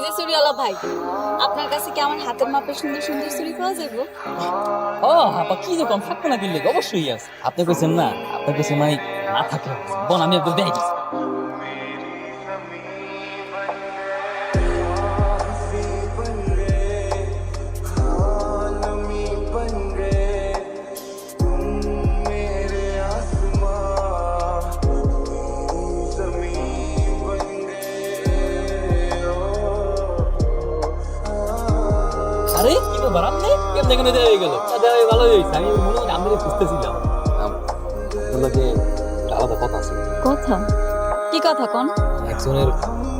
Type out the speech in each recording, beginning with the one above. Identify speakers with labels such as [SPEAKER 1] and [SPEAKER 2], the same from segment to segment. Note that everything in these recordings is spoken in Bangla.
[SPEAKER 1] যে চুরিওয়ালা ভাই, আপনার কাছে কি আমার হাতের মাপের সুন্দর সুন্দর চুরি পাওয়া যাবে?
[SPEAKER 2] ও আপা কি যে কম থাকবো না কিনলে অবশ্যই আছে। আপনি কইছেন না, আপনার কাছে মানে না থাকলে বোন আমি একদম দেখে গেছি। আরে কি ব্যাপার আপনি কেমন এখানে দেওয়া হয়ে গেল? দেওয়া হয়ে ভালো হয়েছে, আমি মনে মনে আপনাকে খুঁজতেছিলাম। আপনাকে আলাদা কথা আছে।
[SPEAKER 1] কথা? কি কথা কোন?
[SPEAKER 2] একজনের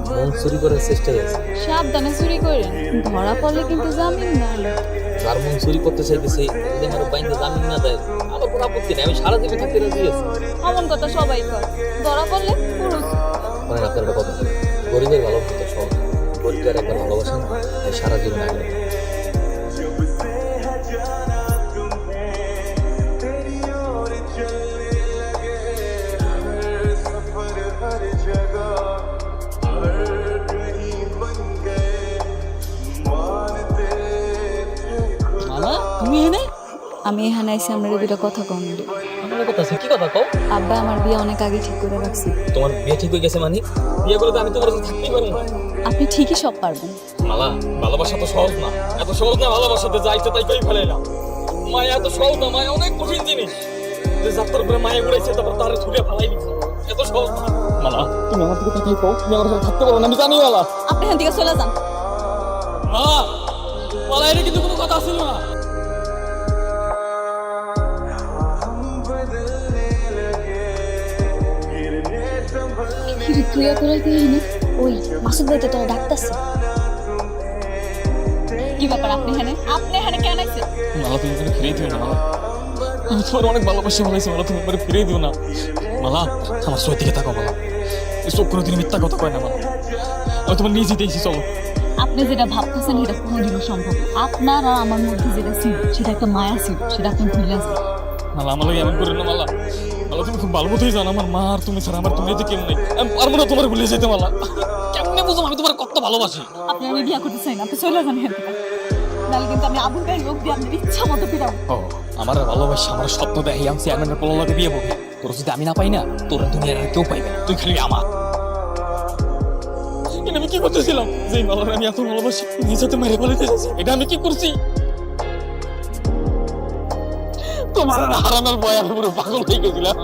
[SPEAKER 2] মন চুরি করার চেষ্টা হয়েছে।
[SPEAKER 1] সাবধানে চুরি করেন, ধরা পড়লে কিন্তু জামিন না।
[SPEAKER 2] যার মন চুরি করতে চাইতেছে যদি আমার বাইন্দে জামিন না দেয় আমার কোনো আপত্তি নেই, আমি সারা জীবন থাকতে রাজি আছি।
[SPEAKER 1] এমন কথা সবাই কয়, ধরা পড়লে পুরুষ।
[SPEAKER 2] মানে আপনার একটা কথা, গরিবের ভালোবাসা সহজ, গরিবের একবার ভালোবাসা না সারা জীবন আগে। মালা তুমি এনে?
[SPEAKER 1] আমি এখানে এসে আমরা দুটো কথা কম।
[SPEAKER 2] আমার কথা আছে, কি কথা কও?
[SPEAKER 1] আব্বা আমার বিয়ে অনেক আগে ঠিক করে রাখছি।
[SPEAKER 2] তোমার বিয়ে ঠিক হয়ে গেছে মানে? বিয়ে করলে তো আমি তোমার সাথে থাকতেই পারি না।
[SPEAKER 1] আপনি ঠিকই সব পারবেন।
[SPEAKER 2] মালা ভালোবাসা তো সহজ না, এত সহজ না ভালোবাসাতে যা ইচ্ছা তাই কই ফেলে না। মায়া এত সহজ না, মায়া অনেক কঠিন জিনিস। যে যাত্রার উপরে মায়া উড়াইছে তারপর তারে ছুড়ে ফালাই দিচ্ছে, এত সহজ না। মালা তুমি আমার দিকে তাকাই কও, তুমি আমার সাথে থাকতে পারো না আমি জানি। মালা
[SPEAKER 1] আপনি এখান থেকে চলে যান।
[SPEAKER 2] মালা মালা এটা কিন্তু কোনো কথা ছিল না।
[SPEAKER 1] ক্রিয়া করে দিয়ে ওই মাসুদ ভাই তো তোরা ডাকতেছে। কি ব্যাপার আপনি এখানে কেন আইছেন?
[SPEAKER 2] মালা তুমি এখানে ফিরে দিও না। মালা আমি তোমার অনেক ভালোবাসি বলেছি, মালা তুমি এবারে ফিরে দিও না। মালা আমার চোখের দিকে তাকাও। মালা এই চোখ কোনোদিন মিথ্যা কথা কয় না। মালা আমি তোমার নিজে দেখছি, চলো।
[SPEAKER 1] আপনি যেটা ভাবতেছেন এটা কোনোদিনও সম্ভব না। আপনার আর আমার মধ্যে যেটা ছিল সেটা একটা মায়া ছিল, সেটা আপনি ভুলে যান।
[SPEAKER 2] মালা আমার এমন করে না। মালা মালা তুমি খুব ভালো মতোই জানো আমার মা আর তুমি ছাড়া আমার দুনিয়াতে কেউ নেই। আমি পারবো না তোমার ভুলে যেতে। মালা কেমনে বুঝো আমি তোমার কত ভালোবাসি।
[SPEAKER 1] আপনি আমি বিয়া করতে চাই না, আপনি চলে যান এখান থেকে। নাহলে কিন্তু আমি আবুল ভাইয়ের লোক দিয়ে আপনার ইচ্ছা মতো ফিরাবো।
[SPEAKER 2] ও আমার ভালোবাসা আমার স্বপ্ন দেখি আমি চেয়ারম্যানের পোলাকে বিয়ে করবি। তোর যদি আমি না পাই না, তোর দুনিয়ার আর কেউ পাইবে না, তুই খালি আমার। আমি কি করতেছিলাম যে মালার আমি এত ভালোবাসি নিজেতে মেরে ফেলে দিয়েছি? এটা আমি কি করছি? তোমার হারানোর ভয় আমি পুরো পাগল হয়ে গেছিলাম।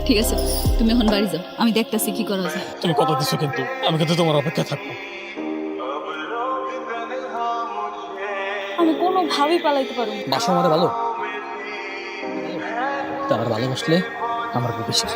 [SPEAKER 1] ঠিক আছে, তুমি এখন বাড়ি যাও, আমি দেখতেছি কি করা যায়।
[SPEAKER 2] তুমি কথা দিচ্ছ কিন্তু আমি কিন্তু তোমার অপেক্ষা থাকবো।
[SPEAKER 1] আমি কোনোভাবেই পালাইতে পারবো না।
[SPEAKER 2] বাসা আমার ভালো তো আমার ভালোবাসলে আমার খুব বিশ্বাস।